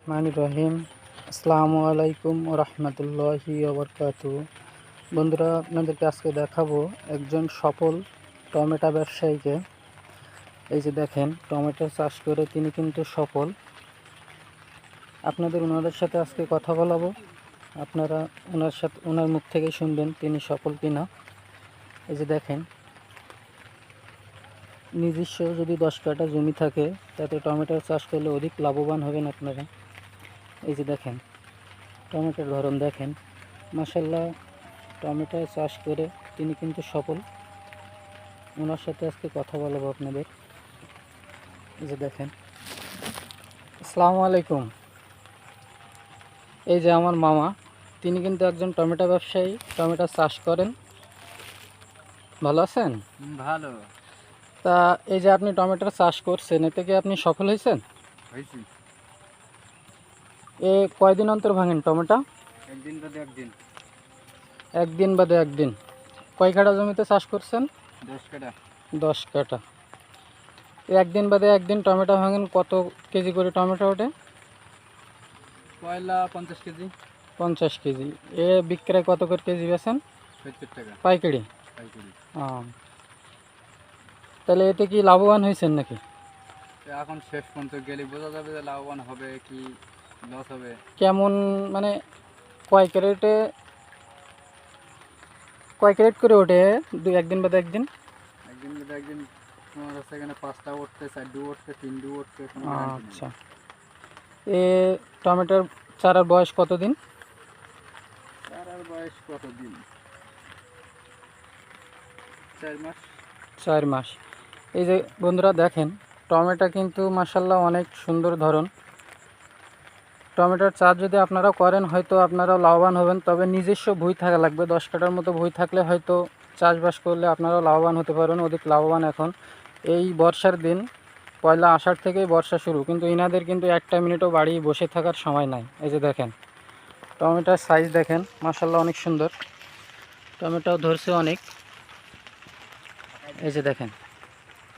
মানির রহিম। আসসালামু আলাইকুম ওয়া রাহমাতুল্লাহি ওয়া বারাকাতুহু। বন্ধুরা, আপনাদেরকে আজকে দেখাবো একজন সফল টমেটো ব্যবসায়ীকে। এই যে দেখেন, টমেটো চাষ করে তিনি কিন্তু সফল। ওনাদের সাথে আজকে কথা বলাবো, আপনারা ওনার মুখ থেকেই শুনবেন তিনি সফল কিনা। এই যে দেখেন, নিজস্ব যদি 10 কাঠা জমি থাকে তাতে টমেটো চাষ করলে অধিক লাভবান হবেন আপনারা। এই যে দেখেন, টমেটোর ধরন দেখেন, মাশাআল্লাহ। টমেটো চাষ করে তিনি কিন্তু সফল। ওনার সাথে আজকে কথা বলবো আপনাদের। এই যে দেখেন। আসসালামু আলাইকুম। এই যে আমার মামা, তিনি কিন্তু একজন টমেটো ব্যবসায়ী, টমেটো চাষ করেন। ভালো আছেন? ভালো। তা এই যে আপনি টমেটোর চাষ করছেন, এতে কি আপনি সফল হয়েছেন? হয়েছি। এ কয়দিন অন্তর ভাঙেন টমেটো? একদিন বাদে একদিন। একদিন বাদে একদিন। কয় কাঠা জমিতে চাষ করছেন? 10 কাঠা। 10 কাঠা। একদিন বাদে একদিন টমেটো ভাঙেন, কত কেজি করে টমেটো ওঠে? পয়লা 50 কেজি। 50 কেজি। এ বিক্রয় কত করে কেজি বেচেন? 70 টাকা পাইকারি। পাইকারি। তাহলে এতে কি লাভবান হয়েছেন নাকি? এখন শেষ পর্যন্ত গেলে বোঝা যাবে যে লাভবান হবে কি লস হবে। কেমন, মানে কয় ক্যারেটে, কয় ক্যারেট করে ওঠে একদিন বাদে একদিন? একদিন বাদে একদিন তোমার হচ্ছে এখানে 5টা উঠতে, 4 উঠতে, 3 উঠতে। আচ্ছা। এ টমেটোর চারার বয়স কতদিন? চারার বয়স কতদিন? 4 মাস। 4 মাস। এই যে বন্ধুরা দেখেন, টমেটো কিন্তু মাশাআল্লাহ অনেক সুন্দর ধরন। টমেটোর চাষ যদি আপনারা করেন, হয়তো আপনারাও লাভবান হবেন। তবে নিজস্ব ভুঁই থাকা লাগবে। 10 কাঠার মতো ভুঁই থাকলে হয়তো চাষবাস করলে আপনারাও লাভবান হতে পারবেন, অধিক লাভবান। এখন এই বর্ষার দিন, পয়লা আষাঢ় থেকেই বর্ষা শুরু, কিন্তু ইনাদের কিন্তু একটা মিনিটও বাড়ি বসে থাকার সময় নাই। এই যে দেখেন, টমেটোর সাইজ দেখেন, মাশাআল্লাহ অনেক সুন্দর। টমেটো ধরছে অনেক। এই যে দেখেন।